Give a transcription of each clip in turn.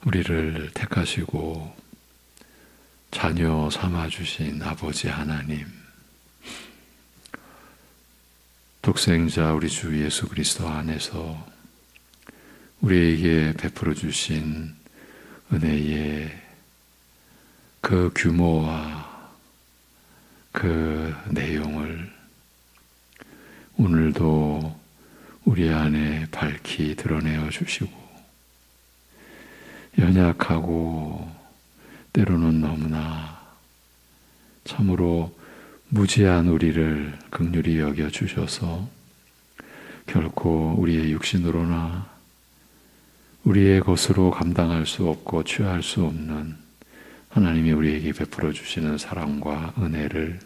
우리를 택하시고 자녀 삼아주신 아버지 하나님, 독생자 우리 주 예수 그리스도 안에서 우리에게 베풀어 주신 은혜의 그 규모와 그 내용을 오늘도 우리 안에 밝히 드러내어 주시고, 연약하고 때로는 너무나 참으로 무지한 우리를 긍휼히 여겨 주셔서 결코 우리의 육신으로나 우리의 것으로 감당할 수 없고 취할 수 없는 하나님이 우리에게 베풀어 주시는 사랑과 은혜를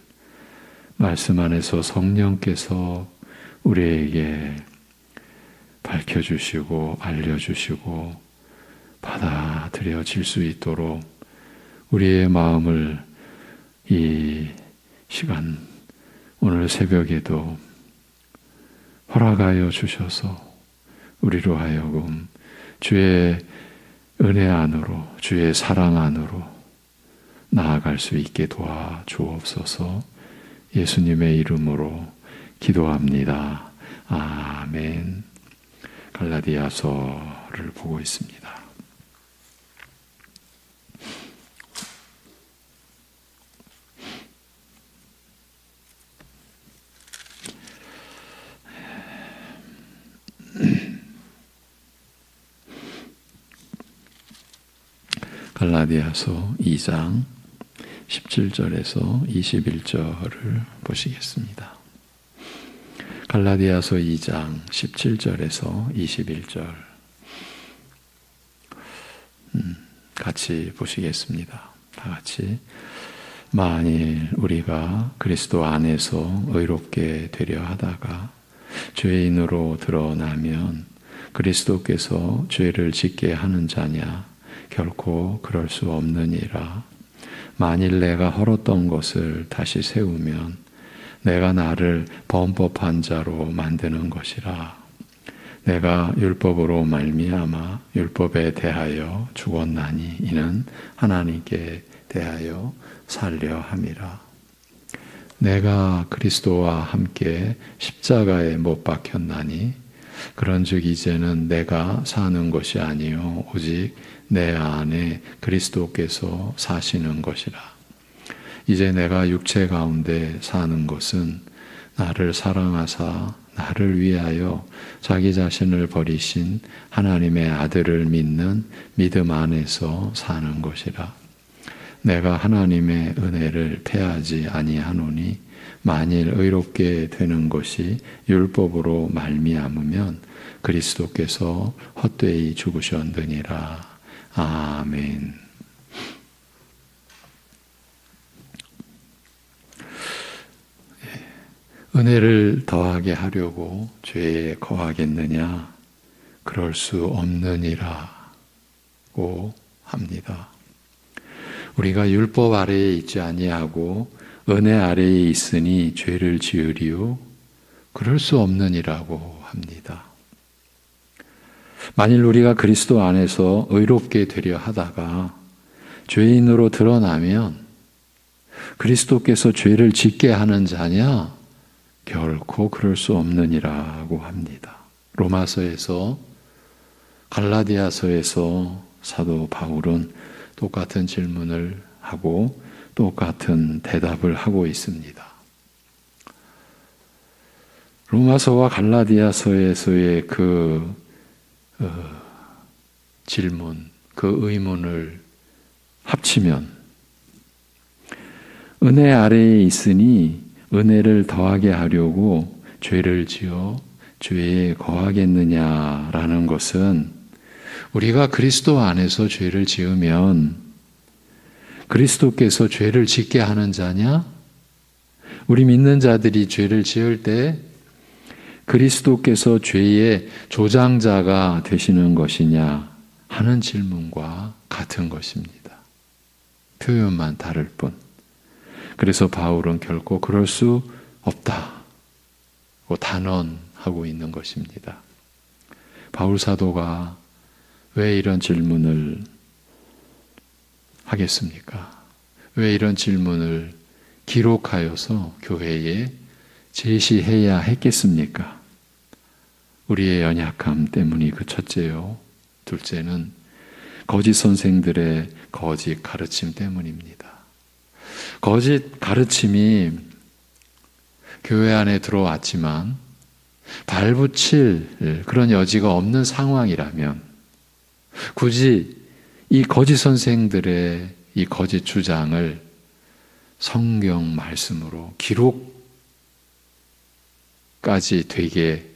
말씀 안에서 성령께서 우리에게 밝혀주시고 알려주시고 받아들여질 수 있도록 우리의 마음을 이 시간 오늘 새벽에도 허락하여 주셔서 우리로 하여금 주의 은혜 안으로, 주의 사랑 안으로 나아갈 수 있게 도와 주옵소서. 예수님의 이름으로 기도합니다. 아멘. 갈라디아서를 보고 있습니다. 갈라디아서 2장 17절에서 21절을 보시겠습니다. 갈라디아서 2장 17절에서 21절 같이 보시겠습니다. 다 같이. 만일 우리가 그리스도 안에서 의롭게 되려 하다가 죄인으로 드러나면 그리스도께서 죄를 짓게 하는 자냐? 결코 그럴 수 없느니라. 만일 내가 헐었던 것을 다시 세우면 내가 나를 범법한 자로 만드는 것이라. 내가 율법으로 말미암아 율법에 대하여 죽었나니 이는 하나님께 대하여 살려 함이라. 내가 그리스도와 함께 십자가에 못 박혔나니 그런즉 이제는 내가 사는 것이 아니요 오직 내 안에 그리스도께서 사시는 것이라. 이제 내가 육체 가운데 사는 것은 나를 사랑하사 나를 위하여 자기 자신을 버리신 하나님의 아들을 믿는 믿음 안에서 사는 것이라. 내가 하나님의 은혜를 패하지 아니하노니 만일 의롭게 되는 것이 율법으로 말미암으면 그리스도께서 헛되이 죽으셨느니라. 아멘. 은혜를 더하게 하려고 죄에 거하겠느냐? 그럴 수 없느니라고 합니다. 우리가 율법 아래에 있지 아니하고 은혜 아래에 있으니 죄를 지으리요? 그럴 수 없느니라고 합니다. 만일 우리가 그리스도 안에서 의롭게 되려 하다가 죄인으로 드러나면 그리스도께서 죄를 짓게 하는 자냐? 결코 그럴 수 없느니라고 합니다. 로마서에서, 갈라디아서에서 사도 바울은 똑같은 질문을 하고 똑같은 대답을 하고 있습니다. 로마서와 갈라디아서에서의 그 질문, 그 의문을 합치면 은혜 아래에 있으니 은혜를 더하게 하려고 죄를 지어 죄에 거하겠느냐라는 것은 우리가 그리스도 안에서 죄를 지으면 그리스도께서 죄를 짓게 하는 자냐? 우리 믿는 자들이 죄를 지을 때 그리스도께서 죄의 조장자가 되시는 것이냐 하는 질문과 같은 것입니다. 표현만 다를 뿐. 그래서 바울은 결코 그럴 수 없다고 단언하고 있는 것입니다. 바울 사도가 왜 이런 질문을 하겠습니까? 왜 이런 질문을 기록하여서 교회에 제시해야 했겠습니까? 우리의 연약함 때문이 그 첫째요. 둘째는 거짓 선생들의 거짓 가르침 때문입니다. 거짓 가르침이 교회 안에 들어왔지만 발붙일 그런 여지가 없는 상황이라면 굳이 이 거짓 선생들의 이 거짓 주장을 성경 말씀으로 기록까지 되게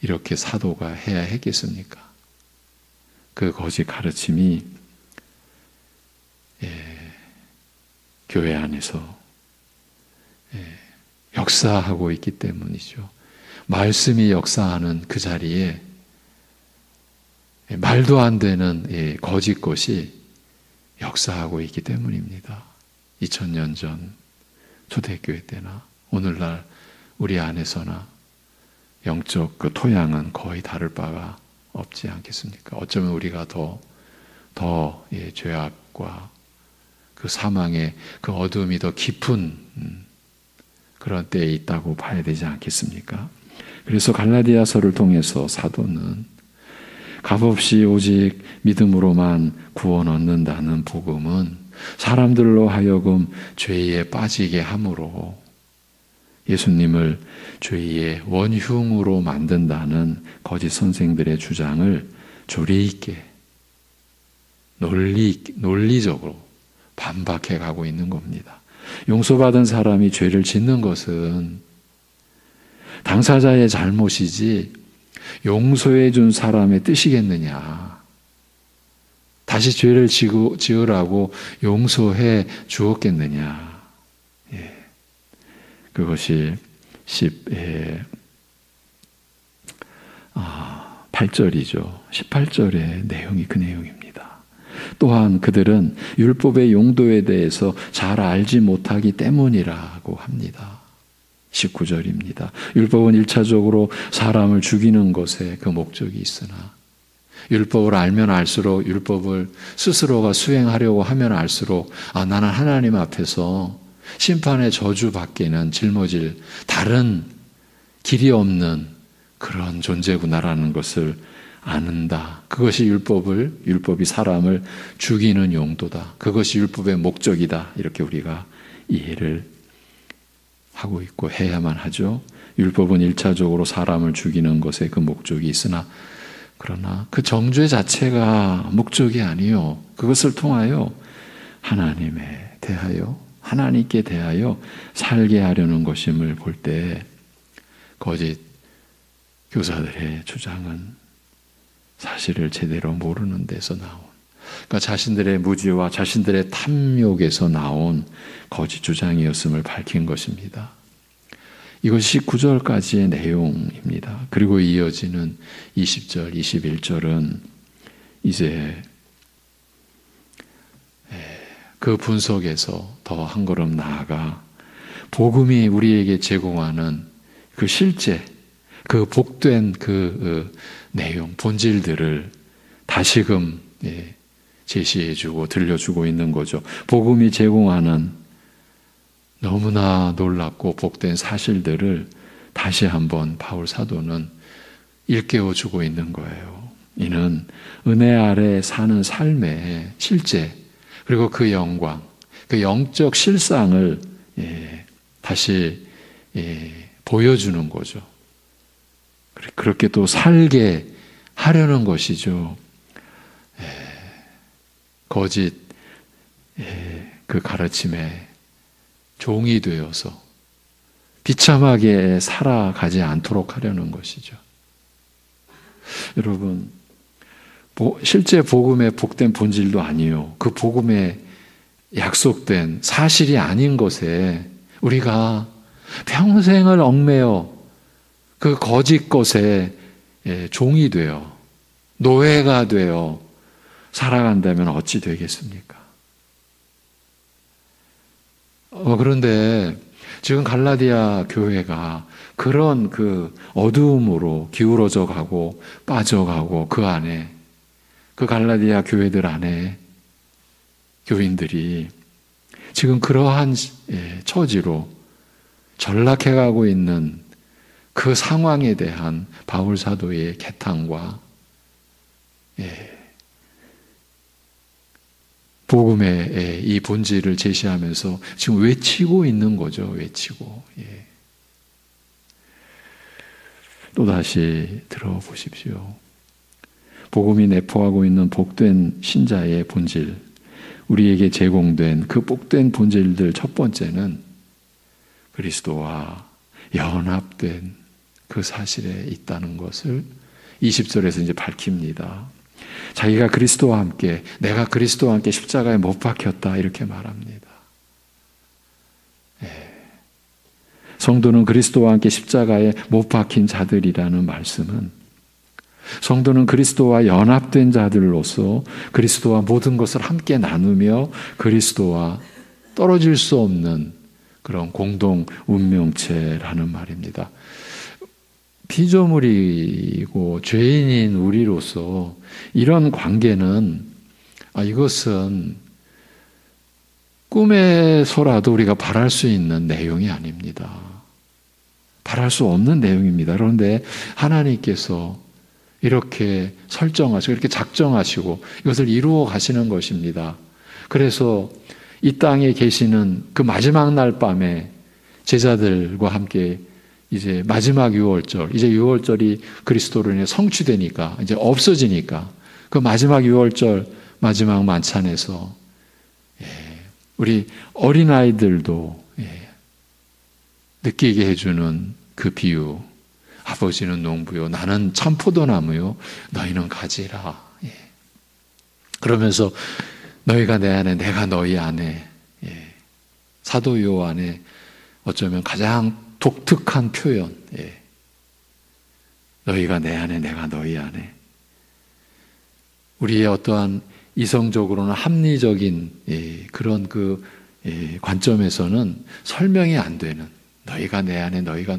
이렇게 사도가 해야 했겠습니까? 그 거짓 가르침이 교회 안에서 역사하고 있기 때문이죠. 말씀이 역사하는 그 자리에 말도 안 되는 거짓 것이 역사하고 있기 때문입니다. 2000년 전 초대교회 때나 오늘날 우리 안에서나 영적 그 토양은 거의 다를 바가 없지 않겠습니까? 어쩌면 우리가 더 죄악과 그 사망의 그 어둠이 더 깊은 그런 때에 있다고 봐야 되지 않겠습니까? 그래서 갈라디아서를 통해서 사도는 값없이 오직 믿음으로만 구원 얻는다는 복음은 사람들로 하여금 죄에 빠지게 함으로 예수님을 죄의 원흉으로 만든다는 거짓 선생들의 주장을 조리 있게 논리적으로 반박해 가고 있는 겁니다. 용서받은 사람이 죄를 짓는 것은 당사자의 잘못이지 용서해 준 사람의 뜻이겠느냐. 다시 죄를 지으라고 용서해 주었겠느냐. 그것이 8절이죠. 18절의 내용이 그 내용입니다. 또한 그들은 율법의 용도에 대해서 잘 알지 못하기 때문이라고 합니다. 19절입니다. 율법은 1차적으로 사람을 죽이는 것에 그 목적이 있으나 율법을 알면 알수록 율법을 스스로가 수행하려고 하면 알수록 나는 하나님 앞에서 심판의 저주밖에는 짊어질 다른 길이 없는 그런 존재구나라는 것을 아는다. 그것이 율법이 사람을 죽이는 용도다. 그것이 율법의 목적이다. 이렇게 우리가 이해를 하고 있고 해야만 하죠. 율법은 1차적으로 사람을 죽이는 것에 그 목적이 있으나 그러나 그 정죄 자체가 목적이 아니요. 그것을 통하여 하나님께 대하여 살게 하려는 것임을 볼 때 거짓 교사들의 주장은 사실을 제대로 모르는 데서 나온, 그러니까 자신들의 무지와 자신들의 탐욕에서 나온 거짓 주장이었음을 밝힌 것입니다. 이것이 19절까지의 내용입니다. 그리고 이어지는 20절, 21절은 이제 그 분석에서 더 한 걸음 나아가 복음이 우리에게 제공하는 그 실제, 그 복된 그 내용, 본질들을 다시금 제시해주고 들려주고 있는 거죠. 복음이 제공하는 너무나 놀랍고 복된 사실들을 다시 한번 바울 사도는 일깨워주고 있는 거예요. 이는 은혜 아래 사는 삶의 실제, 그리고 그 영광, 그 영적 실상을 다시 보여주는 거죠. 그렇게 또 살게 하려는 것이죠. 거짓 그 가르침에 종이 되어서 비참하게 살아가지 않도록 하려는 것이죠. 여러분, 실제 복음의 복된 본질도 아니요. 그 복음에 약속된 사실이 아닌 것에 우리가 평생을 얽매여 그 거짓 것에 종이 되어 노예가 되어 살아간다면 어찌 되겠습니까? 그런데 지금 갈라디아 교회가 그런 그 어두움으로 기울어져 가고 빠져가고 그 안에, 그 갈라디아 교회들 안에 교인들이 지금 그러한 처지로 전락해가고 있는 그 상황에 대한 바울 사도의 개탄과 복음의 이 본질을 제시하면서 지금 외치고 있는 거죠. 외치고. 또다시 들어보십시오. 복음이 내포하고 있는 복된 신자의 본질, 우리에게 제공된 그 복된 본질들 첫 번째는 그리스도와 연합된 그 사실에 있다는 것을 20절에서 이제 밝힙니다. 자기가 그리스도와 함께, 내가 그리스도와 함께 십자가에 못 박혔다 이렇게 말합니다. 성도는 그리스도와 함께 십자가에 못 박힌 자들이라는 말씀은 성도는 그리스도와 연합된 자들로서 그리스도와 모든 것을 함께 나누며 그리스도와 떨어질 수 없는 그런 공동 운명체라는 말입니다. 피조물이고 죄인인 우리로서 이런 관계는 이것은 꿈에서라도 우리가 바랄 수 있는 내용이 아닙니다. 바랄 수 없는 내용입니다. 그런데 하나님께서 이렇게 설정하시고 이렇게 작정하시고 이것을 이루어 가시는 것입니다. 그래서 이 땅에 계시는 그 마지막 날 밤에 제자들과 함께 이제 마지막 유월절, 이제 유월절이 그리스도로 인해 성취되니까 이제 없어지니까 그 마지막 유월절 마지막 만찬에서 우리 어린아이들도 느끼게 해주는 그 비유, 아버지는 농부요, 나는 참 포도나무요, 너희는 가지라. 그러면서 너희가 내 안에, 내가 너희 안에, 사도 요한의 어쩌면 가장 독특한 표현, 너희가 내 안에, 내가 너희 안에. 우리의 어떠한 이성적으로는 합리적인 그런 그 관점에서는 설명이 안 되는, 너희가 내 안에, 너희가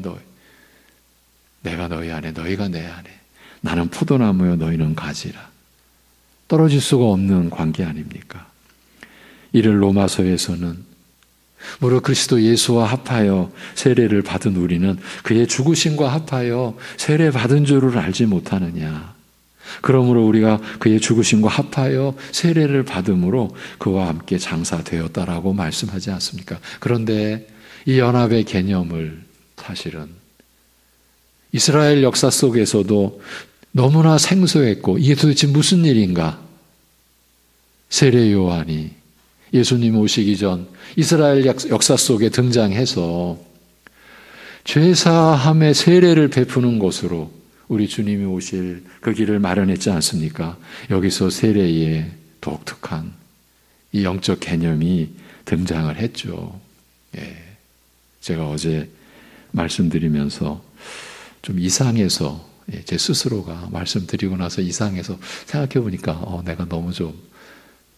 내가 너희 안에, 너희가 내 안에. 나는 포도나무요, 너희는 가지라. 떨어질 수가 없는 관계 아닙니까? 이를 로마서에서는 무릇 그리스도 예수와 합하여 세례를 받은 우리는 그의 죽으심과 합하여 세례 받은 줄을 알지 못하느냐. 그러므로 우리가 그의 죽으심과 합하여 세례를 받음으로 그와 함께 장사되었다라고 말씀하지 않습니까? 그런데 이 연합의 개념을 사실은 이스라엘 역사 속에서도 너무나 생소했고 이게 도대체 무슨 일인가? 세례 요한이 예수님 오시기 전 이스라엘 역사 속에 등장해서 죄사함의 세례를 베푸는 곳으로 우리 주님이 오실 그 길을 마련했지 않습니까? 여기서 세례의 독특한 이 영적 개념이 등장을 했죠. 제가 어제 말씀드리면서 좀 이상해서 제 스스로가 말씀드리고 나서 이상해서 생각해 보니까 내가 너무 좀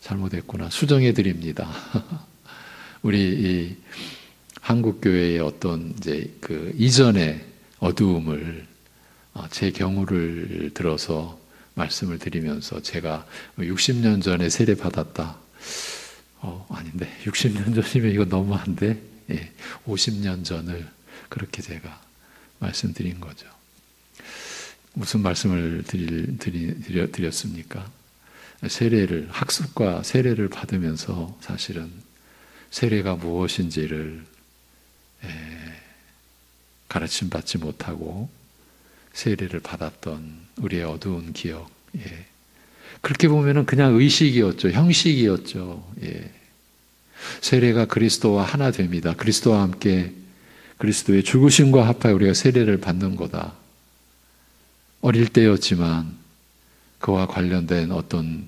잘못했구나. 수정해 드립니다. 우리 이 한국 교회의 어떤 이제 그 이전의 어두움을 제 경우를 들어서 말씀을 드리면서 제가 60년 전에 세례 받았다. 아닌데 60년 전이면 이거 너무한데 50년 전을 그렇게 제가 말씀드린 거죠. 무슨 말씀을 드렸습니까? 세례를, 학습과 세례를 받으면서 사실은 세례가 무엇인지를 가르침 받지 못하고 세례를 받았던 우리의 어두운 기억. 그렇게 보면은 그냥 의식이었죠. 형식이었죠. 세례가 그리스도와 하나 됩니다. 그리스도와 함께 그리스도의 죽으심과 합하여 우리가 세례를 받는 거다. 어릴 때였지만 그와 관련된 어떤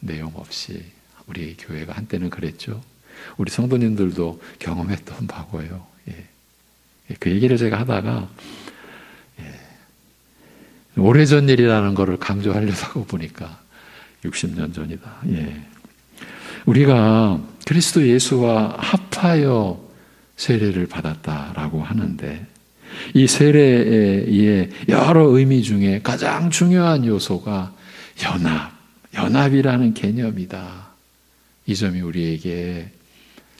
내용 없이 우리 교회가 한때는 그랬죠. 우리 성도님들도 경험했던 바고요. 그 얘기를 제가 하다가 오래전 일이라는 것을 강조하려고 보니까 60년 전이다. 우리가 그리스도 예수와 합하여 세례를 받았다라고 하는데 이 세례의 여러 의미 중에 가장 중요한 요소가 연합이라는 개념이다. 이 점이 우리에게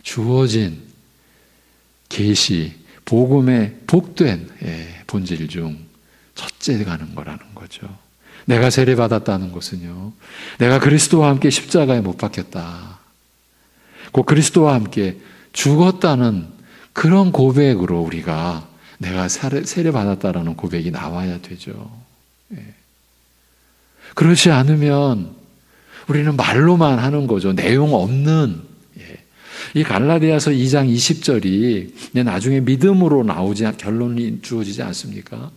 주어진 계시, 복음의 복된 본질 중 첫째 가는 거라는 거죠. 내가 세례받았다는 것은요, 내가 그리스도와 함께 십자가에 못 박혔다, 곧 그리스도와 함께 죽었다는 그런 고백으로 우리가 내가 세례받았다라는 고백이 나와야 되죠. 그렇지 않으면 우리는 말로만 하는 거죠. 내용 없는. 이 갈라디아서 2장 20절이 나중에 믿음으로 결론이 주어지지 않습니까?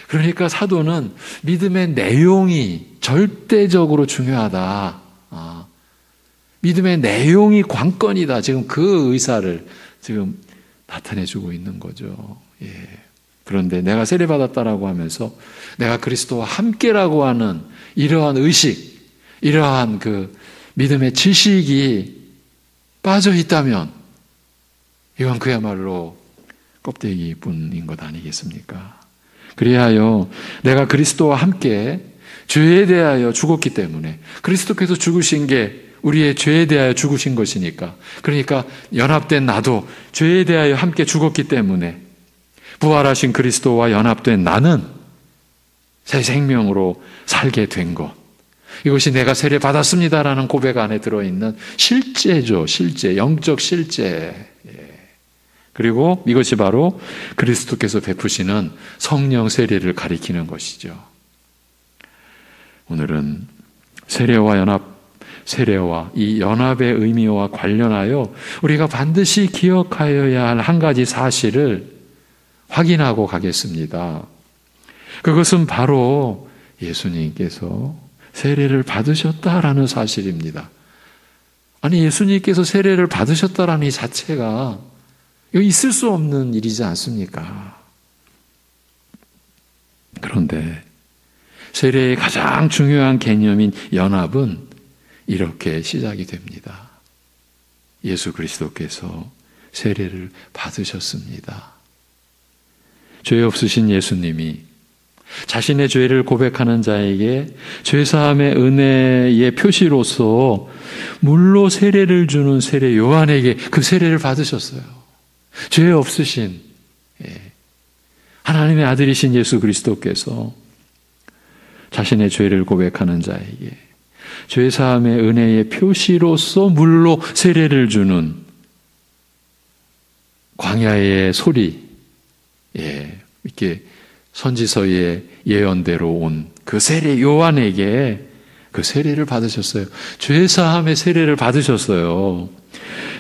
그러니까 사도는 믿음의 내용이 절대적으로 중요하다. 믿음의 내용이 관건이다. 지금 그 의사를 지금 나타내주고 있는 거죠. 그런데 내가 세례받았다라고 하면서 내가 그리스도와 함께라고 하는 이러한 의식, 이러한 그 믿음의 지식이 빠져 있다면 이건 그야말로 껍데기뿐인 것 아니겠습니까? 그리하여 내가 그리스도와 함께 죄에 대하여 죽었기 때문에, 그리스도께서 죽으신 게 우리의 죄에 대하여 죽으신 것이니까, 그러니까 연합된 나도 죄에 대하여 함께 죽었기 때문에 부활하신 그리스도와 연합된 나는 새 생명으로 살게 된 것, 이것이 내가 세례 받았습니다라는 고백 안에 들어있는 실제죠. 실제, 영적 실제. 그리고 이것이 바로 그리스도께서 베푸시는 성령 세례를 가리키는 것이죠. 오늘은 세례와 이 연합의 의미와 관련하여 우리가 반드시 기억하여야 할 한 가지 사실을 확인하고 가겠습니다. 그것은 바로 예수님께서 세례를 받으셨다라는 사실입니다. 아니, 예수님께서 세례를 받으셨다라는 이 자체가 이거 있을 수 없는 일이지 않습니까? 그런데 세례의 가장 중요한 개념인 연합은 이렇게 시작이 됩니다. 예수 그리스도께서 세례를 받으셨습니다. 죄 없으신 예수님이 자신의 죄를 고백하는 자에게 죄사함의 은혜의 표시로서 물로 세례를 주는 세례 요한에게 그 세례를 받으셨어요. 죄 없으신 하나님의 아들이신 예수 그리스도께서 자신의 죄를 고백하는 자에게 죄사함의 은혜의 표시로서 물로 세례를 주는 광야의 소리, 이렇게 선지서의 예언대로 온 그 세례 요한에게 그 세례를 받으셨어요. 죄사함의 세례를 받으셨어요.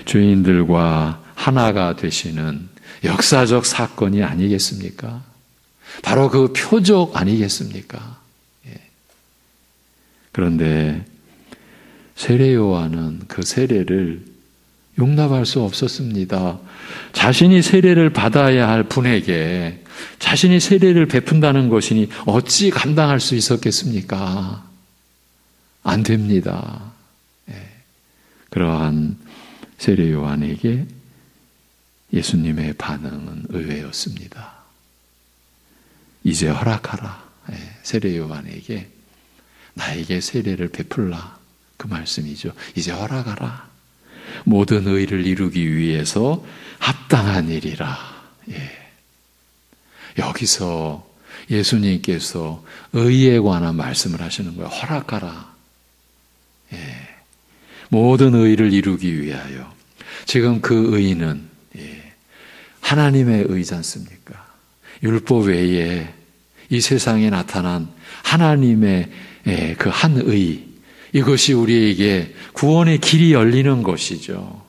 죄인들과 하나가 되시는 역사적 사건이 아니겠습니까? 바로 그 표적 아니겠습니까? 그런데 세례 요한은 그 세례를 용납할 수 없었습니다. 자신이 세례를 받아야 할 분에게 자신이 세례를 베푼다는 것이니 어찌 감당할 수 있었겠습니까? 안 됩니다. 그러한 세례 요한에게 예수님의 반응은 의외였습니다. 이제 허락하라. 세례 요한에게 나에게 세례를 베풀라. 그 말씀이죠. 이제 허락하라. 모든 의를 이루기 위해서 합당한 일이라. 여기서 예수님께서 의에 관한 말씀을 하시는 거예요. 허락하라. 모든 의를 이루기 위하여. 지금 그 의는 하나님의 의지 않습니까? 율법 외에 이 세상에 나타난 하나님의 그 한 의, 이것이 우리에게 구원의 길이 열리는 것이죠.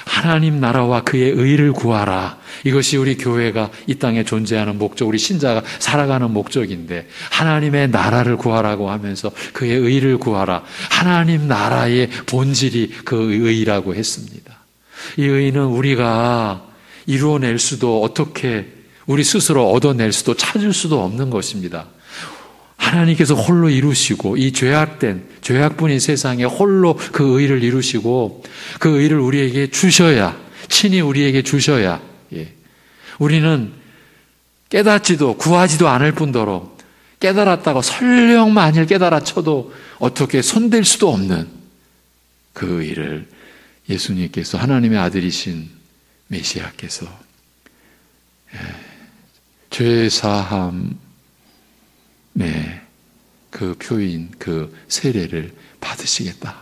하나님 나라와 그의 의를 구하라. 이것이 우리 교회가 이 땅에 존재하는 목적, 우리 신자가 살아가는 목적인데, 하나님의 나라를 구하라고 하면서 그의 의를 구하라. 하나님 나라의 본질이 그 의라고 했습니다. 이 의는 우리가 이루어낼 수도, 어떻게 우리 스스로 얻어낼 수도, 찾을 수도 없는 것입니다. 하나님께서 홀로 이루시고, 이 죄악분인 세상에 홀로 그 의를 이루시고, 그 의를 우리에게 주셔야, 친히 우리에게 주셔야, 우리는 깨닫지도 구하지도 않을 뿐더러 깨달았다고 설령 만일 깨달아 쳐도 어떻게 손댈 수도 없는 그 의를 예수님께서 하나님의 아들이신 메시아께서 죄사함의 그 표인 그 세례를 받으시겠다.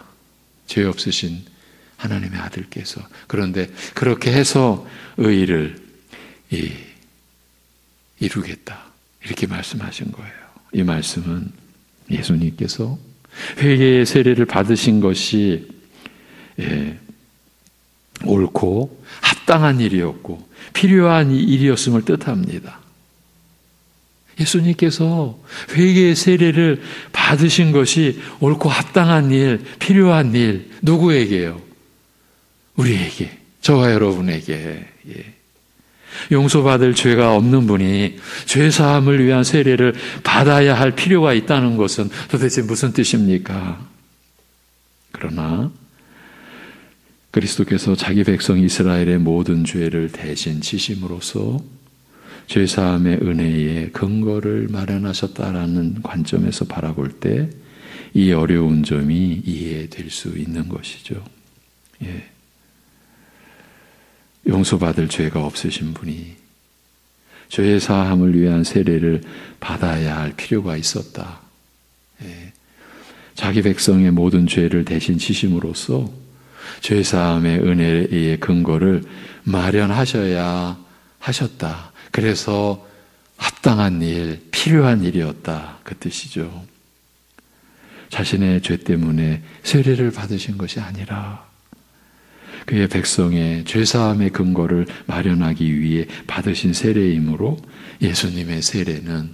죄 없으신 하나님의 아들께서. 그런데 그렇게 해서 의를 이루겠다. 이렇게 말씀하신 거예요. 이 말씀은 예수님께서 회개의 세례를 받으신 것이 옳고 합당한 일이었고 필요한 일이었음을 뜻합니다. 예수님께서 회개의 세례를 받으신 것이 옳고 합당한 일, 필요한 일, 누구에게요? 우리에게, 저와 여러분에게. 용서받을 죄가 없는 분이 죄사함을 위한 세례를 받아야 할 필요가 있다는 것은 도대체 무슨 뜻입니까? 그러나 그리스도께서 자기 백성 이스라엘의 모든 죄를 대신 지심으로써 죄사함의 은혜의 근거를 마련하셨다라는 관점에서 바라볼 때 이 어려운 점이 이해될 수 있는 것이죠. 용서받을 죄가 없으신 분이 죄의 사함을 위한 세례를 받아야 할 필요가 있었다. 자기 백성의 모든 죄를 대신 지심으로써 죄 사함의 은혜의 근거를 마련하셔야 하셨다. 그래서 합당한 일, 필요한 일이었다. 그 뜻이죠. 자신의 죄 때문에 세례를 받으신 것이 아니라 그의 백성의 죄 사함의 근거를 마련하기 위해 받으신 세례이므로 예수님의 세례는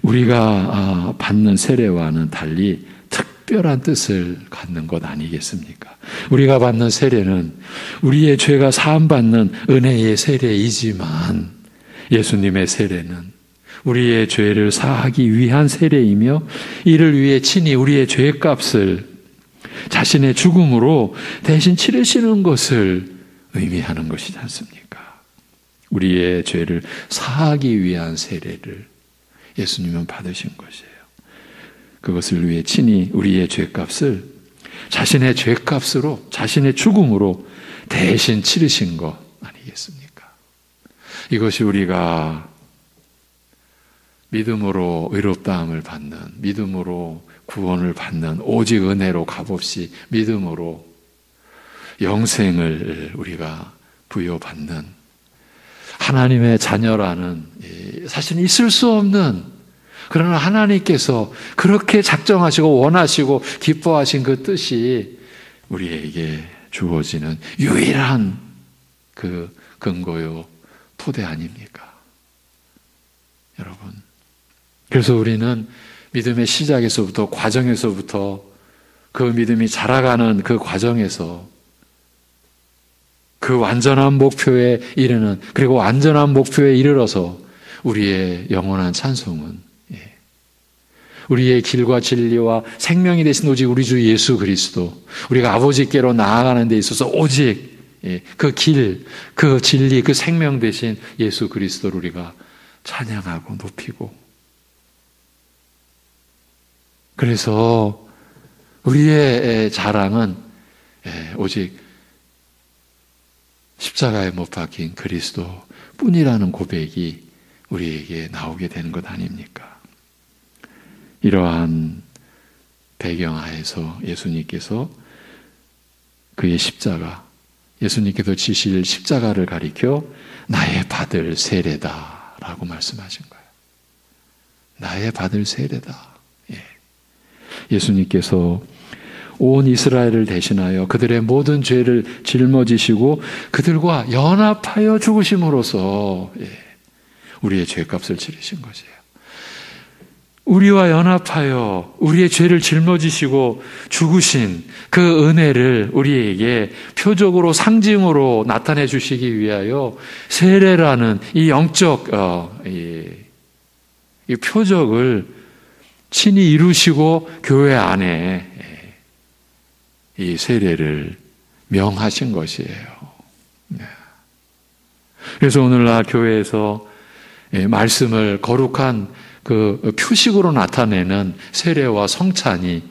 우리가 받는 세례와는 달리 특별한 뜻을 갖는 것 아니겠습니까? 우리가 받는 세례는 우리의 죄가 사함받는 은혜의 세례이지만 예수님의 세례는 우리의 죄를 사하기 위한 세례이며 이를 위해 친히 우리의 죄값을 자신의 죽음으로 대신 치르시는 것을 의미하는 것이지 않습니까? 우리의 죄를 사하기 위한 세례를 예수님은 받으신 것이에요. 그것을 위해 친히 우리의 죄값을 자신의 죄값으로 자신의 죽음으로 대신 치르신 것 아니겠습니까? 이것이 우리가 믿음으로 의롭다함을 받는, 믿음으로 구원을 받는, 오직 은혜로 값없이 믿음으로 영생을 우리가 부여받는 하나님의 자녀라는 사실 있을 수 없는, 그러나 하나님께서 그렇게 작정하시고 원하시고 기뻐하신 그 뜻이 우리에게 주어지는 유일한 그 근거요 토대 아닙니까? 여러분, 그래서 우리는 믿음의 시작에서부터, 과정에서부터 그 믿음이 자라가는 그 과정에서 그 완전한 목표에 이르는, 그리고 완전한 목표에 이르러서 우리의 영원한 찬송은 우리의 길과 진리와 생명이 되신 오직 우리 주 예수 그리스도, 우리가 아버지께로 나아가는 데 있어서 오직 그 길, 그 진리, 그 생명 되신 예수 그리스도를 우리가 찬양하고 높이고, 그래서 우리의 자랑은 오직 십자가에 못 박힌 그리스도 뿐이라는 고백이 우리에게 나오게 되는 것 아닙니까? 이러한 배경하에서 예수님께서 그의 십자가, 예수님께서 지실 십자가를 가리켜 나의 받을 세례다라고 말씀하신 거예요. 나의 받을 세례다. 예수님께서 온 이스라엘을 대신하여 그들의 모든 죄를 짊어지시고 그들과 연합하여 죽으심으로써 우리의 죄값을 치르신 것이에요. 우리와 연합하여 우리의 죄를 짊어지시고 죽으신 그 은혜를 우리에게 표적으로, 상징으로 나타내 주시기 위하여 세례라는 이 영적 이 표적을 친히 이루시고 교회 안에 이 세례를 명하신 것이에요. 그래서 오늘날 교회에서 말씀을 거룩한 그 표식으로 나타내는 세례와 성찬이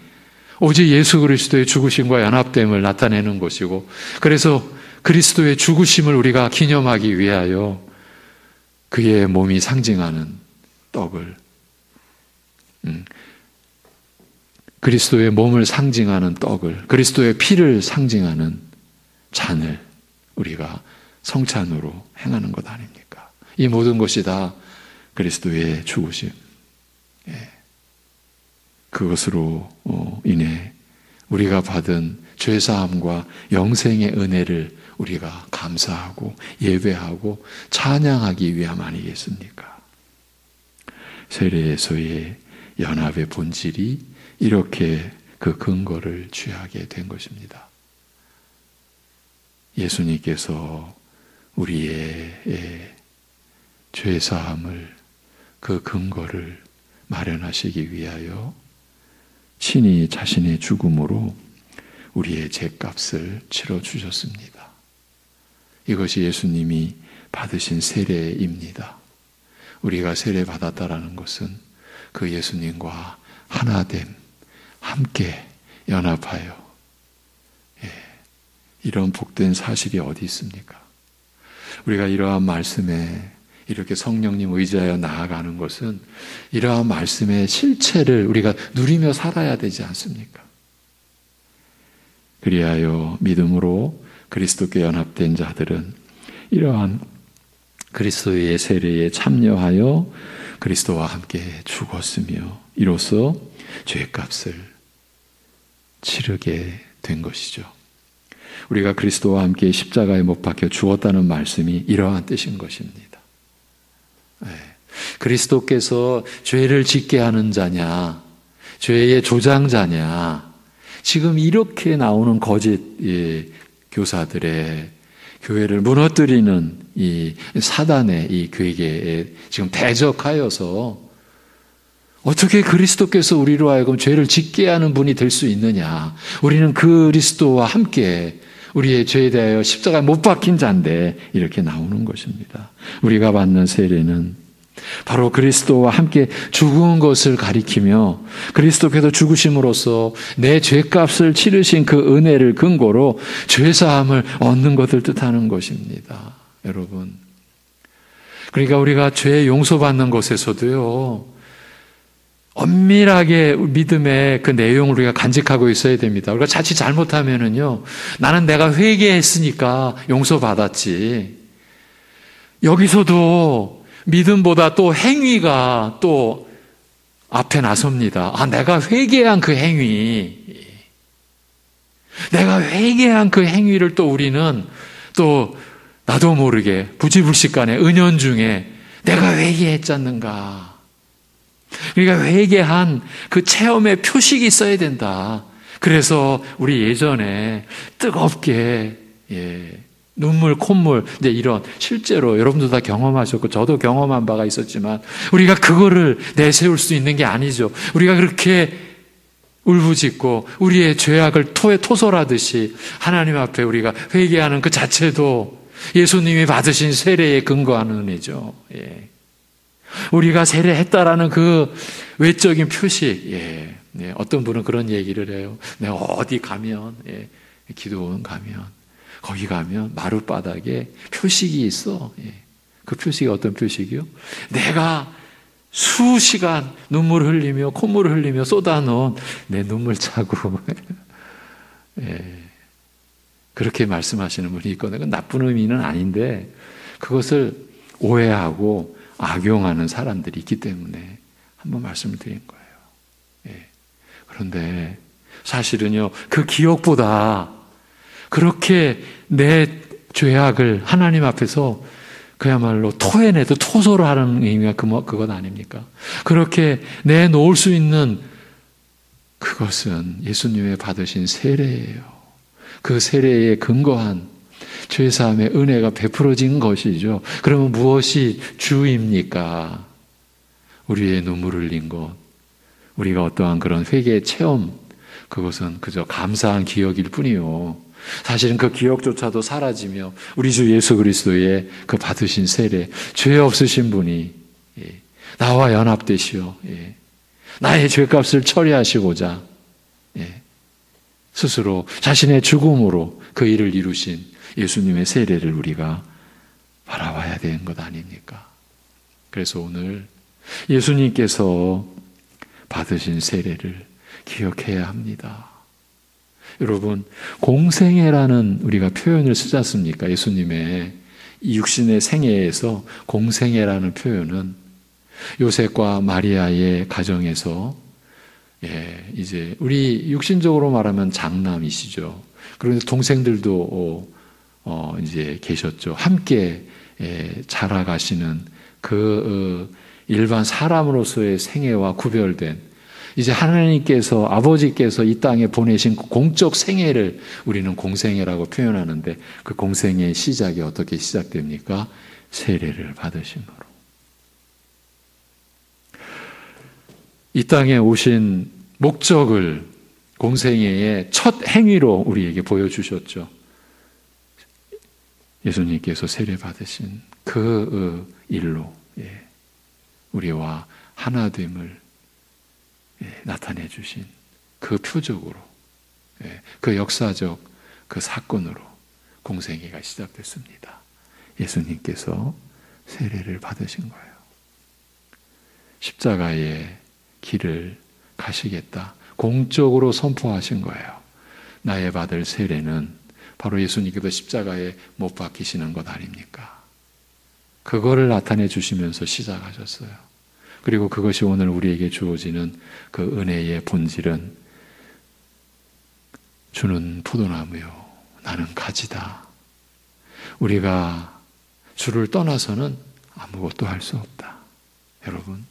오직 예수 그리스도의 죽으심과 연합됨을 나타내는 것이고, 그래서 그리스도의 죽으심을 우리가 기념하기 위하여 그의 몸이 상징하는 떡을, 그리스도의 몸을 상징하는 떡을, 그리스도의 피를 상징하는 잔을 우리가 성찬으로 행하는 것 아닙니까? 이 모든 것이 다 그리스도의 죽으심, 그것으로 인해 우리가 받은 죄사함과 영생의 은혜를 우리가 감사하고 예배하고 찬양하기 위함 아니겠습니까? 세례에서의 연합의 본질이 이렇게 그 근거를 취하게 된 것입니다. 예수님께서 우리의 죄사함을, 그 근거를 마련하시기 위하여 친히 자신의 죽음으로 우리의 죄값을 치러주셨습니다. 이것이 예수님이 받으신 세례입니다. 우리가 세례받았다라는 것은 그 예수님과 하나됨, 함께 연합하여, 이런 복된 사실이 어디 있습니까? 우리가 이러한 말씀에 이렇게 성령님 의지하여 나아가는 것은 이러한 말씀의 실체를 우리가 누리며 살아야 되지 않습니까? 그리하여 믿음으로 그리스도께 연합된 자들은 이러한 그리스도의 세례에 참여하여 그리스도와 함께 죽었으며 이로써 죄값을 치르게 된 것이죠. 우리가 그리스도와 함께 십자가에 못 박혀 죽었다는 말씀이 이러한 뜻인 것입니다. 그리스도께서 죄를 짓게 하는 자냐, 죄의 조장자냐, 지금 이렇게 나오는 거짓 교사들의 교회를 무너뜨리는 이 사단의 이 괴계에 지금 대적하여서 어떻게 그리스도께서 우리로 하여금 죄를 짓게 하는 분이 될 수 있느냐, 우리는 그리스도와 함께 우리의 죄에 대하여 십자가에 못 박힌 자인데, 이렇게 나오는 것입니다. 우리가 받는 세례는 바로 그리스도와 함께 죽은 것을 가리키며 그리스도께서 죽으심으로써 내 죄값을 치르신 그 은혜를 근거로 죄사함을 얻는 것을 뜻하는 것입니다. 여러분, 그러니까 우리가 죄 용서받는 것에서도요, 엄밀하게 믿음의 그 내용을 우리가 간직하고 있어야 됩니다. 우리가 자칫 잘못하면은요, 나는 내가 회개했으니까 용서받았지. 여기서도 믿음보다 또 행위가 또 앞에 나섭니다. 내가 회개한 그 행위, 내가 회개한 그 행위를 또 우리는 또 나도 모르게 부지불식간에 은연중에 내가 회개했잖는가. 그러니까 회개한 그 체험의 표식이 있어야 된다. 그래서 우리 예전에 뜨겁게 눈물, 콧물, 이제 이런 실제로 여러분도 다 경험하셨고 저도 경험한 바가 있었지만 우리가 그거를 내세울 수 있는 게 아니죠. 우리가 그렇게 울부짖고 우리의 죄악을 토에 토설하듯이 하나님 앞에 우리가 회개하는 그 자체도 예수님이 받으신 세례에 근거하는 은혜죠. 우리가 세례했다라는 그 외적인 표식. 어떤 분은 그런 얘기를 해요. 내가 어디 가면, 기도원 가면 거기 가면 마룻바닥에 표식이 있어. 그 표식이 어떤 표식이요? 내가 수시간 눈물을 흘리며 콧물을 흘리며 쏟아놓은 내 눈물 자국. 그렇게 말씀하시는 분이 있거든요. 나쁜 의미는 아닌데 그것을 오해하고 악용하는 사람들이 있기 때문에 한번 말씀을 드린 거예요. 그런데 사실은요, 그 기억보다 그렇게 내 죄악을 하나님 앞에서 그야말로 토해내도 토소를 하는 의미가 그건 아닙니까? 그렇게 내놓을 수 있는 그것은 예수님의 받으신 세례예요. 그 세례에 근거한 죄사함의 은혜가 베풀어진 것이죠. 그러면 무엇이 주입니까? 우리의 눈물을 흘린 것, 우리가 어떠한 그런 회개의 체험, 그것은 그저 감사한 기억일 뿐이요. 사실은 그 기억조차도 사라지며 우리 주 예수 그리스도의 그 받으신 세례, 죄 없으신 분이 나와 연합되시어 나의 죄값을 처리하시고자 스스로 자신의 죽음으로 그 일을 이루신 예수님의 세례를 우리가 바라봐야 되는 것 아닙니까? 그래서 오늘 예수님께서 받으신 세례를 기억해야 합니다. 여러분, 공생애라는 우리가 표현을 쓰지 않습니까? 예수님의 육신의 생애에서 공생애라는 표현은 요셉과 마리아의 가정에서 이제 우리 육신적으로 말하면 장남이시죠. 그런데 동생들도 이제 계셨죠. 함께 자라가시는 그 일반 사람으로서의 생애와 구별된 이제 하나님께서 아버지께서 이 땅에 보내신 공적 생애를 우리는 공생애라고 표현하는데 그 공생애의 시작이 어떻게 시작됩니까? 세례를 받으심으로. 이 땅에 오신 목적을 공생애의 첫 행위로 우리에게 보여주셨죠. 예수님께서 세례 받으신 그 일로 우리와 하나됨을 나타내 주신 그 표적으로, 그 역사적 그 사건으로 공생애가 시작됐습니다. 예수님께서 세례를 받으신 거예요. 십자가의 길을 가시겠다. 공적으로 선포하신 거예요. 나의 받을 세례는 바로 예수님께서 십자가에 못 박히시는 것 아닙니까? 그거를 나타내 주시면서 시작하셨어요. 그리고 그것이 오늘 우리에게 주어지는 그 은혜의 본질은 주는 포도나무요, 나는 가지다. 우리가 주를 떠나서는 아무것도 할 수 없다. 여러분,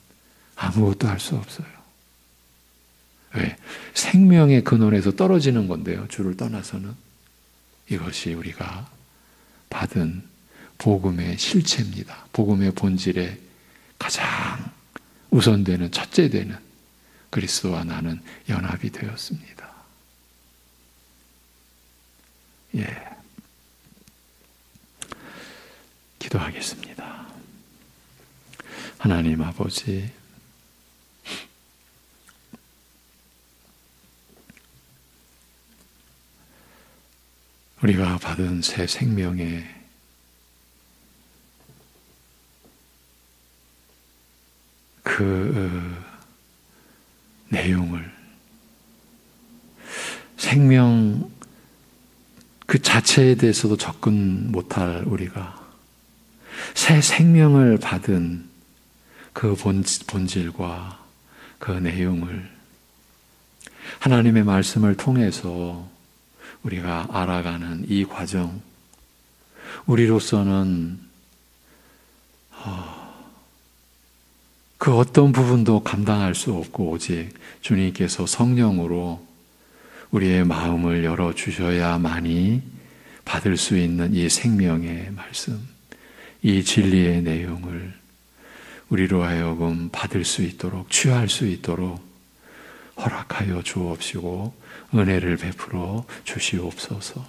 아무것도 할 수 없어요. 왜? 생명의 근원에서 떨어지는 건데요. 주를 떠나서는. 이것이 우리가 받은 복음의 실체입니다. 복음의 본질의 가장 우선되는 첫째 되는 그리스도와 나는 연합이 되었습니다. 기도하겠습니다. 하나님 아버지, 우리가 받은 새 생명의 그 내용을, 생명 그 자체에 대해서도 접근 못할 우리가 새 생명을 받은 그 본질과 그 내용을 하나님의 말씀을 통해서 우리가 알아가는 이 과정, 우리로서는 그 어떤 부분도 감당할 수 없고 오직 주님께서 성령으로 우리의 마음을 열어주셔야만이 받을 수 있는 이 생명의 말씀, 이 진리의 내용을 우리로 하여금 받을 수 있도록, 취할 수 있도록 허락하여 주옵시고 은혜를 베풀어 주시옵소서.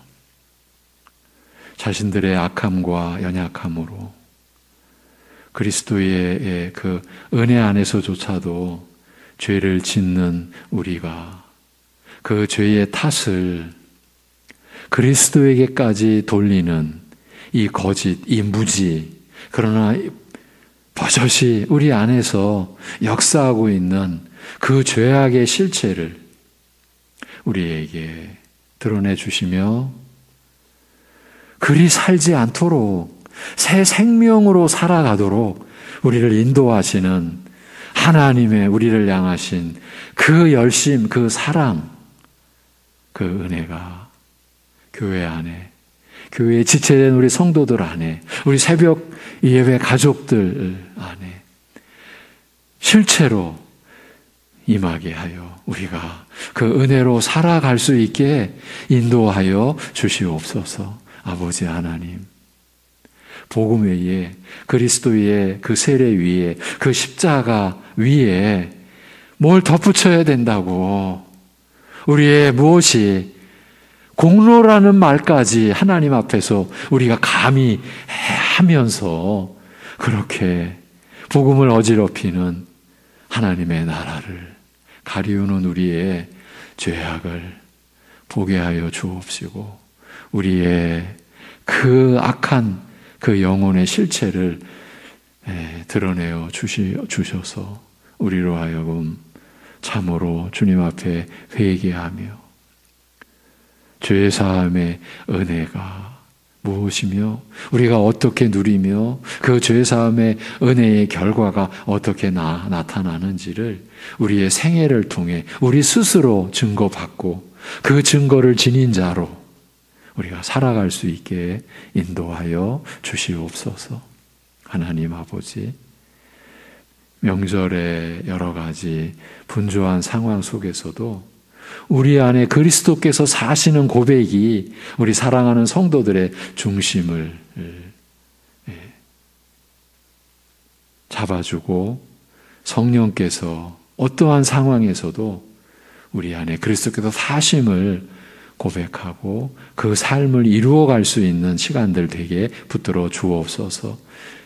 자신들의 악함과 연약함으로 그리스도의 그 은혜 안에서조차도 죄를 짓는 우리가 그 죄의 탓을 그리스도에게까지 돌리는 이 거짓, 이 무지, 그러나 버젓이 우리 안에서 역사하고 있는 그 죄악의 실체를 우리에게 드러내 주시며 그리 살지 않도록 새 생명으로 살아가도록 우리를 인도하시는 하나님의 우리를 향하신 그 열심, 그 사랑, 그 은혜가 교회 안에, 교회에 지체된 우리 성도들 안에, 우리 새벽 예배 가족들 안에 실체로 임하게 하여 우리가 그 은혜로 살아갈 수 있게 인도하여 주시옵소서. 아버지 하나님, 복음 외에 그리스도의 그 세례 위에, 그 십자가 위에 뭘 덧붙여야 된다고, 우리의 무엇이 공로라는 말까지 하나님 앞에서 우리가 감히 하면서 그렇게 복음을 어지럽히는 하나님의 나라를 가리우는 우리의 죄악을 보게 하여 주옵시고 우리의 그 악한 그 영혼의 실체를 드러내어 주셔서 우리로 하여금 참으로 주님 앞에 회개하며 죄 사함의 은혜가 무엇이며 우리가 어떻게 누리며 그 죄 사함의 은혜의 결과가 어떻게 나타나는지를 우리의 생애를 통해 우리 스스로 증거받고 그 증거를 지닌 자로 우리가 살아갈 수 있게 인도하여 주시옵소서. 하나님 아버지, 명절의 여러 가지 분주한 상황 속에서도 우리 안에 그리스도께서 사시는 고백이 우리 사랑하는 성도들의 중심을 잡아주고 성령께서 어떠한 상황에서도 우리 안에 그리스도께서 사심을 고백하고 그 삶을 이루어갈 수 있는 시간들 되게 붙들어 주옵소서.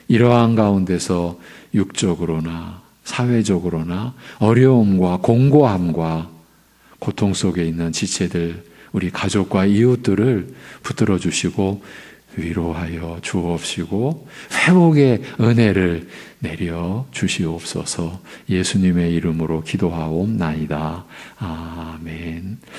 이러한 가운데서 육적으로나 사회적으로나 어려움과 공고함과 고통 속에 있는 지체들, 우리 가족과 이웃들을 붙들어 주시고 위로하여 주옵시고 회복의 은혜를 내려 주시옵소서. 예수님의 이름으로 기도하옵나이다. 아멘.